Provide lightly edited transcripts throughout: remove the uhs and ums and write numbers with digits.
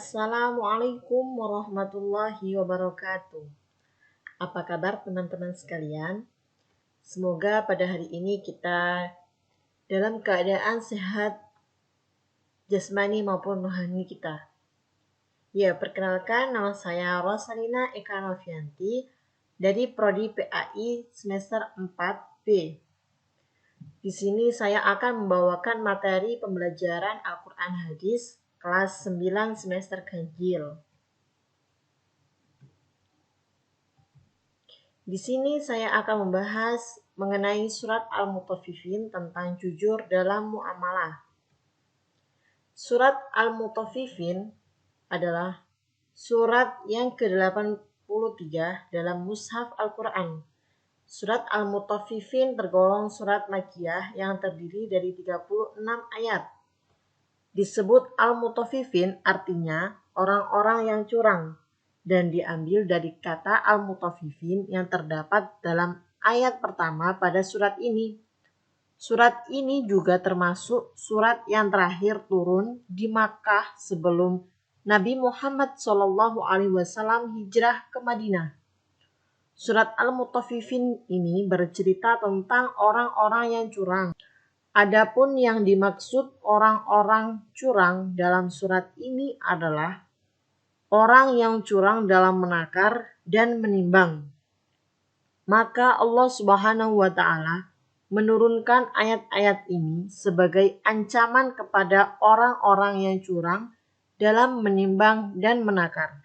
Assalamualaikum warahmatullahi wabarakatuh. Apa kabar teman-teman sekalian? Semoga pada hari ini kita dalam keadaan sehat jasmani maupun rohani kita. Ya, perkenalkan nama saya Rosalina Eka Novianti dari Prodi PAI semester 4B. Di sini saya akan membawakan materi pembelajaran Al-Quran Hadis kelas 9 semester ganjil. Di sini saya akan membahas mengenai surat Al-Mutaffifin tentang jujur dalam muamalah. Surat Al-Mutaffifin adalah surat yang ke-83 dalam Mushaf Al-Quran. Surat Al-Mutaffifin tergolong surat Makkiyah yang terdiri dari 36 ayat. Disebut Al-Mutaffifin artinya orang-orang yang curang, dan diambil dari kata Al-Mutaffifin yang terdapat dalam ayat pertama pada surat ini. Surat ini juga termasuk surat yang terakhir turun di Makkah sebelum Nabi Muhammad SAW hijrah ke Madinah. Surat Al-Mutaffifin ini bercerita tentang orang-orang yang curang. Adapun yang dimaksud orang-orang curang dalam surat ini adalah orang yang curang dalam menakar dan menimbang. Maka Allah Subhanahu wa Ta'ala menurunkan ayat-ayat ini sebagai ancaman kepada orang-orang yang curang dalam menimbang dan menakar.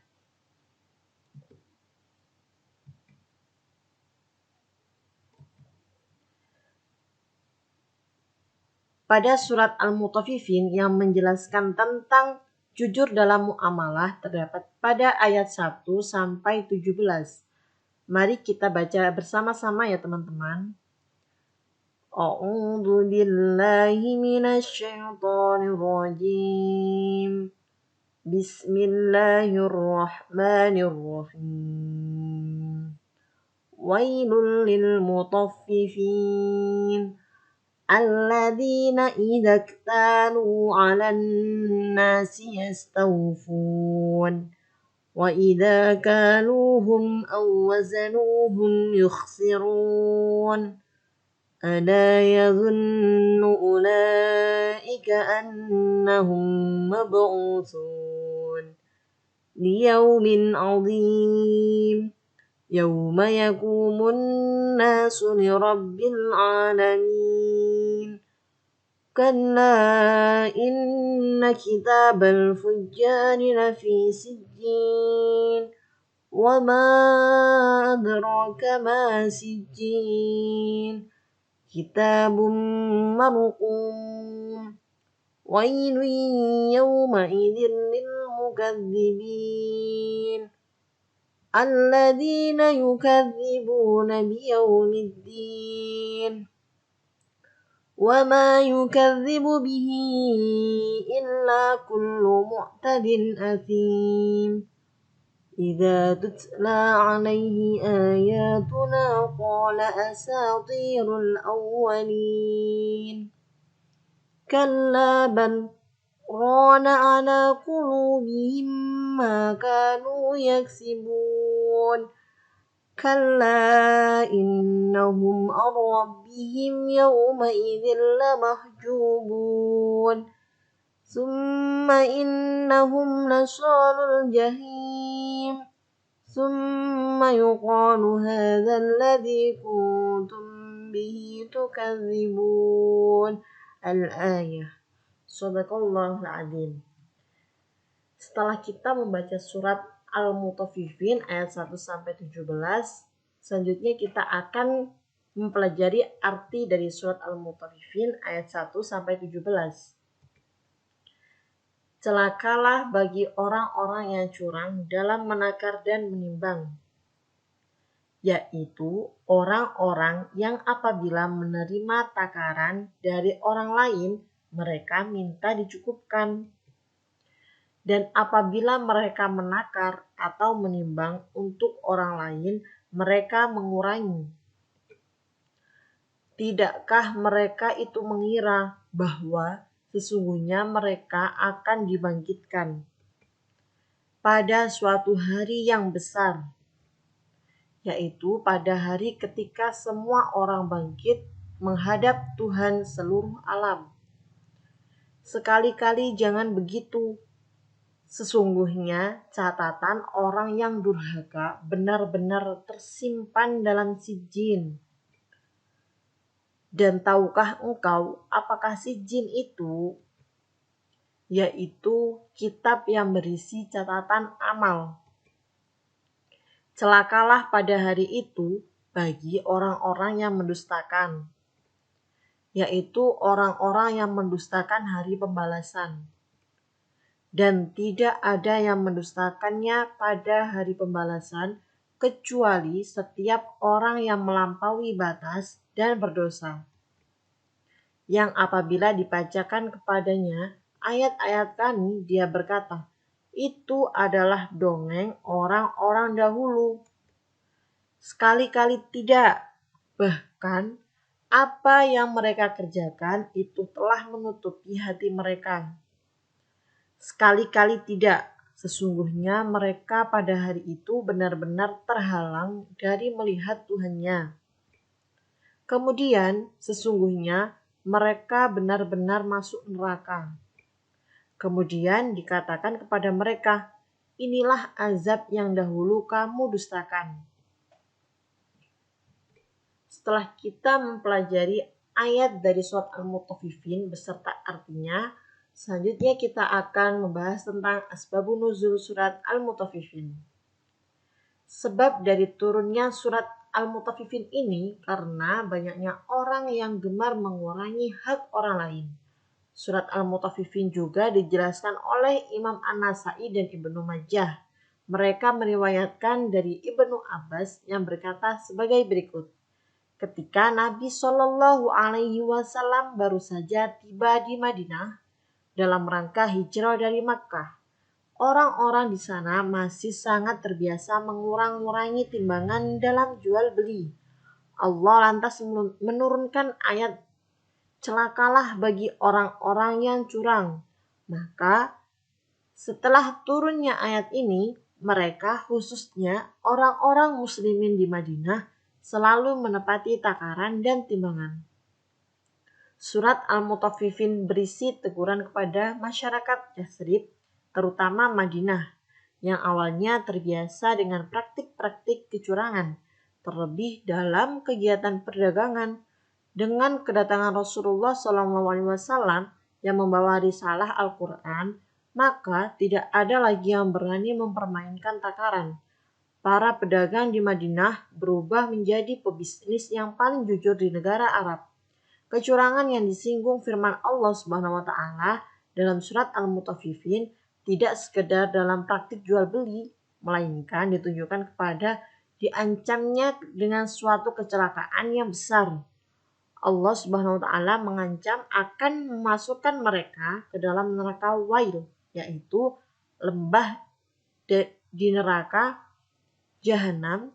Pada surat Al-Mutaffifin yang menjelaskan tentang jujur dalam muamalah terdapat pada ayat 1 sampai 17. Mari kita baca bersama-sama ya teman-teman. A'udzu billahi minasy syaithanir rajim. Bismillahirrahmanirrahim. Wailul lil mutaffifin. الذين إذا اكتالوا على الناس يستوفون وإذا كالوهم أو وزنوهم يخسرون ألا يظن أولئك أنهم مبعوثون ليوم عظيم يوم يقوم الناس لرب العالمين كلا إن كتاب الفجار لفي سجين وما أدراك ما سجين كتاب مرقوم ويل يومئذ للمكذبين الذين يكذبون بيوم الدين وما يكذب به إلا كل معتد أثيم إذا تتلى عليه آياتنا قال أساطير الأولين كلا بل ران على قلوبهم ما كانوا يكسبون كلا إنهم عن ربهم يومئذ لمحجوبون ثم إنهم لصال الجحيم ثم يقال هذا الذي كنتم به تكذبون الآية. Shadaqallahul Adzim. Setelah kita membaca surat Al-Mutaffifin ayat 1 sampai 17, selanjutnya kita akan mempelajari arti dari surat Al-Mutaffifin ayat 1 sampai 17. Celakalah bagi orang-orang yang curang dalam menakar dan menimbang, yaitu orang-orang yang apabila menerima takaran dari orang lain mereka minta dicukupkan, dan apabila mereka menakar atau menimbang untuk orang lain mereka mengurangi. Tidakkah mereka itu mengira bahwa sesungguhnya mereka akan dibangkitkan? pada suatu hari yang besar, yaitu pada hari ketika semua orang bangkit menghadap Tuhan seluruh alam. Sekali-kali jangan begitu. Sesungguhnya catatan orang yang durhaka benar-benar tersimpan dalam sijin. Dan tahukah engkau apakah sijin itu? Yaitu kitab yang berisi catatan amal. Celakalah pada hari itu bagi orang-orang yang mendustakan, yaitu orang-orang yang mendustakan hari pembalasan. Dan tidak ada yang mendustakannya pada hari pembalasan kecuali setiap orang yang melampaui batas dan berdosa, yang apabila dibacakan kepadanya ayat-ayat kami, dia berkata, itu adalah dongeng orang-orang dahulu. Sekali-kali tidak, bahkan apa yang mereka kerjakan itu telah menutupi hati mereka. Sekali-kali tidak, sesungguhnya mereka pada hari itu benar-benar terhalang dari melihat Tuhannya. Kemudian sesungguhnya mereka benar-benar masuk neraka. Kemudian dikatakan kepada mereka, inilah azab yang dahulu kamu dustakan. Setelah kita mempelajari ayat dari surat Al-Mutaffifin beserta artinya, selanjutnya kita akan membahas tentang asbabun nuzul surat Al-Mutaffifin. Sebab dari turunnya surat Al-Mutaffifin ini karena banyaknya orang yang gemar mengurangi hak orang lain. Surat Al-Mutaffifin juga dijelaskan oleh Imam An-Nasai dan Ibnu Majah. Mereka meriwayatkan dari Ibnu Abbas yang berkata sebagai berikut. Ketika Nabi Shallallahu Alaihi Wasallam baru saja tiba di Madinah dalam rangka hijrah dari Makkah, orang-orang di sana masih sangat terbiasa mengurang-urangi timbangan dalam jual beli. Allah lantas menurunkan ayat, celakalah bagi orang-orang yang curang. Maka setelah turunnya ayat ini, mereka khususnya orang-orang muslimin di Madinah selalu menepati takaran dan timbangan. Surat Al-Mutaffifin berisi teguran kepada masyarakat Yathrib, terutama Madinah, yang awalnya terbiasa dengan praktik-praktik kecurangan, terlebih dalam kegiatan perdagangan. Dengan kedatangan Rasulullah SAW yang membawa risalah Al-Quran, maka tidak ada lagi yang berani mempermainkan takaran. Para pedagang di Madinah berubah menjadi pebisnis yang paling jujur di negara Arab. Kecurangan yang disinggung firman Allah Subhanahu wa taala dalam surat Al-Mutaffifin tidak sekedar dalam praktik jual beli, melainkan ditunjukkan kepada diancamnya dengan suatu kecelakaan yang besar. Allah Subhanahu wa taala mengancam akan memasukkan mereka ke dalam neraka Wail, yaitu lembah di neraka Jahanam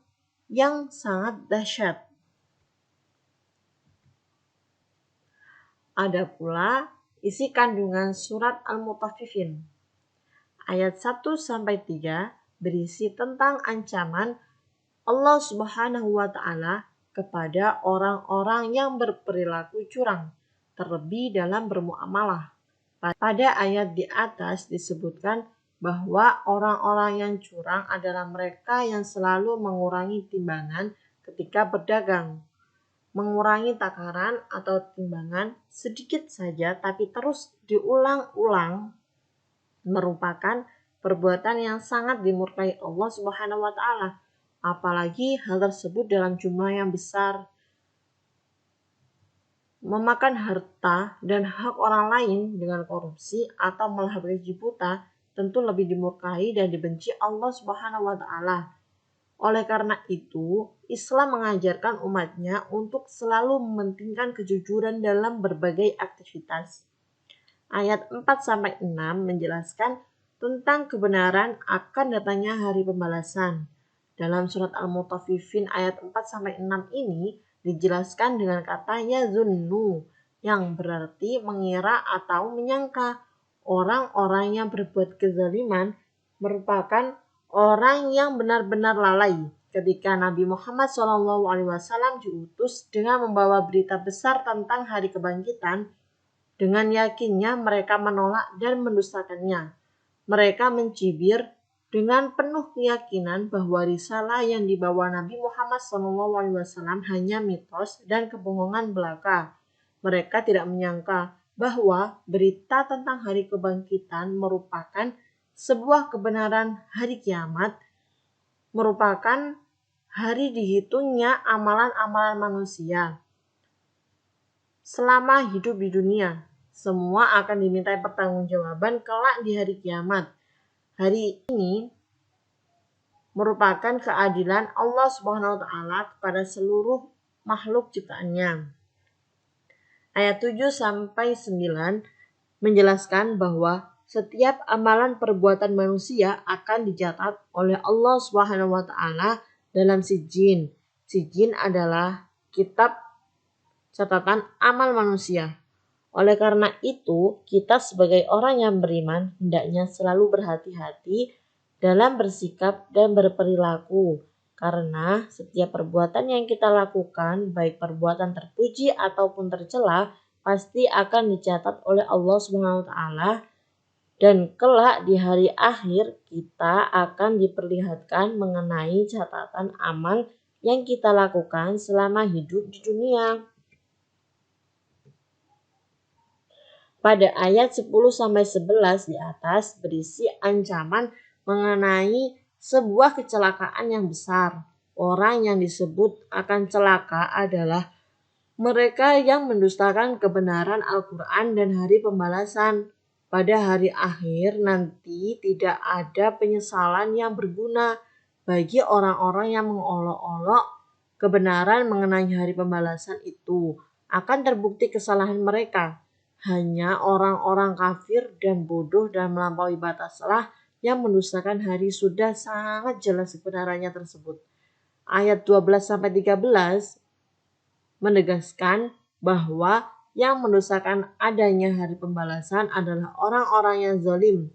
yang sangat dahsyat. Ada pula isi kandungan surat Al-Mutaffifin. Ayat 1-3 berisi tentang ancaman Allah Subhanahu wa taala kepada orang-orang yang berperilaku curang, terlebih dalam bermuamalah. Pada ayat di atas disebutkan bahwa orang-orang yang curang adalah mereka yang selalu mengurangi timbangan ketika berdagang. Mengurangi takaran atau timbangan sedikit saja tapi terus diulang-ulang merupakan perbuatan yang sangat dimurkai Allah Subhanahu wa taala. Apalagi hal tersebut dalam jumlah yang besar. Memakan harta dan hak orang lain dengan korupsi atau melahap gaji buta tentu lebih dimurkai dan dibenci Allah Subhanahu wa taala. Oleh karena itu, Islam mengajarkan umatnya untuk selalu mementingkan kejujuran dalam berbagai aktivitas. Ayat 4-6 menjelaskan tentang kebenaran akan datangnya hari pembalasan. Dalam surat Al-Mutaffifin ayat 4-6 ini dijelaskan dengan kata yazunnu yang berarti mengira atau menyangka. Orang-orang yang berbuat kezaliman merupakan orang yang benar-benar lalai ketika Nabi Muhammad SAW diutus dengan membawa berita besar tentang hari kebangkitan. Dengan yakinnya mereka menolak dan mendustakannya. Mereka mencibir dengan penuh keyakinan bahwa risalah yang dibawa Nabi Muhammad SAW hanya mitos dan kebohongan belaka. Mereka tidak menyangka bahwa berita tentang hari kebangkitan merupakan sebuah kebenaran. Hari kiamat merupakan hari dihitungnya amalan-amalan manusia selama hidup di dunia. Semua akan dimintai pertanggungjawaban kelak di hari kiamat. Hari ini merupakan keadilan Allah Subhanahu wa taala kepada seluruh makhluk ciptaannya. Ayat 7 sampai 9 menjelaskan bahwa setiap amalan perbuatan manusia akan dicatat oleh Allah Subhanahu wa taala dalam Sijjin. Sijjin adalah kitab catatan amal manusia. Oleh karena itu, kita sebagai orang yang beriman hendaknya selalu berhati-hati dalam bersikap dan berperilaku. Karena setiap perbuatan yang kita lakukan, baik perbuatan terpuji ataupun tercela, pasti akan dicatat oleh Allah Subhanahu wa taala, dan kelak di hari akhir kita akan diperlihatkan mengenai catatan amal yang kita lakukan selama hidup di dunia. Pada ayat 10-11 di atas berisi ancaman mengenai sebuah kecelakaan yang besar. Orang yang disebut akan celaka adalah mereka yang mendustakan kebenaran Al-Quran dan hari pembalasan. Pada hari akhir nanti tidak ada penyesalan yang berguna bagi orang-orang yang mengolok-olok kebenaran mengenai hari pembalasan itu. Akan terbukti kesalahan mereka. Hanya orang-orang kafir dan bodoh dan melampaui bataslah yang mendustakan hari sudah sangat jelas kebenarannya tersebut. Ayat 12-13 menegaskan bahwa yang mendustakan adanya hari pembalasan adalah orang-orang yang zalim.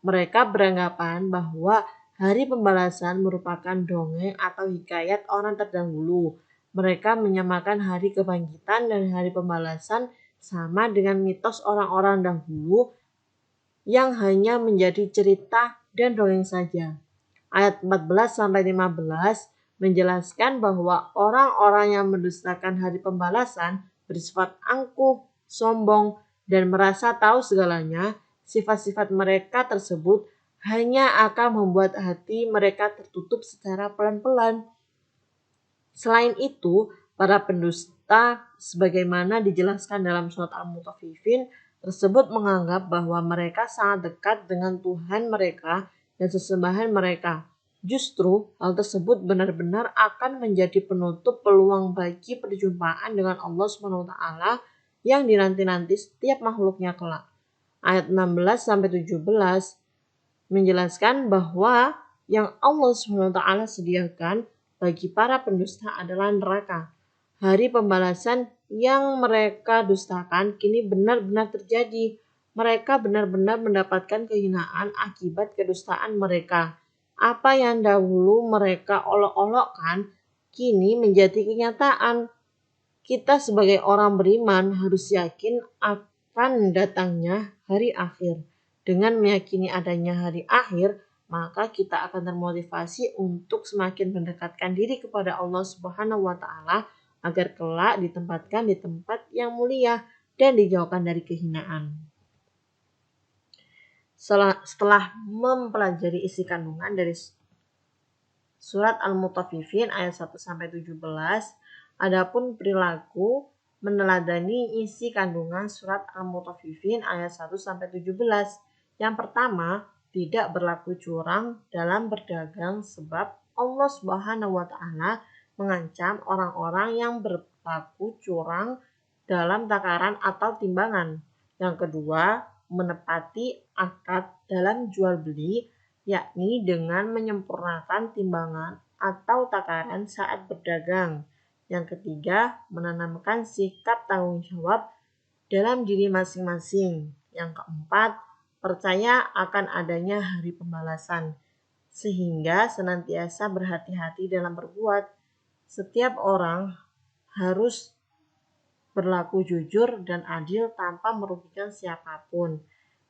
Mereka beranggapan bahwa hari pembalasan merupakan dongeng atau hikayat orang terdahulu. Mereka menyamakan hari kebangkitan dan hari pembalasan sama dengan mitos orang-orang dahulu yang hanya menjadi cerita dan dongeng saja. Ayat 14-15 menjelaskan bahwa orang-orang yang mendustakan hari pembalasan bersifat angkuh, sombong, dan merasa tahu segalanya. Sifat-sifat mereka tersebut hanya akan membuat hati mereka tertutup secara pelan-pelan. Selain itu, para pendusta sebagaimana dijelaskan dalam surat Al-Mutaffifin tersebut menganggap bahwa mereka sangat dekat dengan Tuhan mereka dan sesembahan mereka. Justru hal tersebut benar-benar akan menjadi penutup peluang bagi perjumpaan dengan Allah SWT yang dinanti-nanti setiap makhluknya kelak. Ayat 16-17 menjelaskan bahwa yang Allah SWT sediakan bagi para pendusta adalah neraka. Hari pembalasan yang mereka dustakan kini benar-benar terjadi. Mereka benar-benar mendapatkan kehinaan akibat kedustaan mereka. Apa yang dahulu mereka olok-olokkan kini menjadi kenyataan. Kita sebagai orang beriman harus yakin akan datangnya hari akhir. Dengan meyakini adanya hari akhir, maka kita akan termotivasi untuk semakin mendekatkan diri kepada Allah Subhanahu wa taala agar kelak ditempatkan di tempat yang mulia dan dijauhkan dari kehinaan. Setelah mempelajari isi kandungan dari surat Al-Mutaffifin ayat 1-17, adapun perilaku meneladani isi kandungan surat Al-Mutaffifin ayat 1-17. Yang pertama, tidak berlaku curang dalam berdagang sebab Allah Subhanahu wa taala mengancam orang-orang yang berlaku curang dalam takaran atau timbangan. Yang kedua, menepati akad dalam jual beli, yakni dengan menyempurnakan timbangan atau takaran saat berdagang. Yang ketiga, menanamkan sikap tanggung jawab dalam diri masing-masing. Yang keempat, percaya akan adanya hari pembalasan, sehingga senantiasa berhati-hati dalam berbuat. Setiap orang harus berlaku jujur dan adil tanpa merugikan siapapun.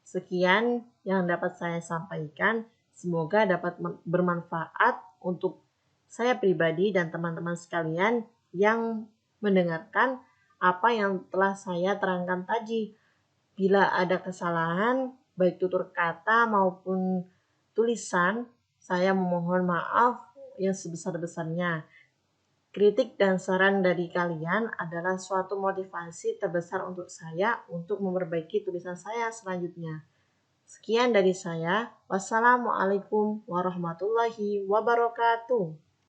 Sekian yang dapat saya sampaikan. Semoga dapat bermanfaat untuk saya pribadi dan teman-teman sekalian yang mendengarkan apa yang telah saya terangkan tadi. Bila ada kesalahan, baik tutur kata maupun tulisan, saya memohon maaf yang sebesar-besarnya. Kritik dan saran dari kalian adalah suatu motivasi terbesar untuk saya untuk memperbaiki tulisan saya selanjutnya. Sekian dari saya. Wassalamualaikum warahmatullahi wabarakatuh.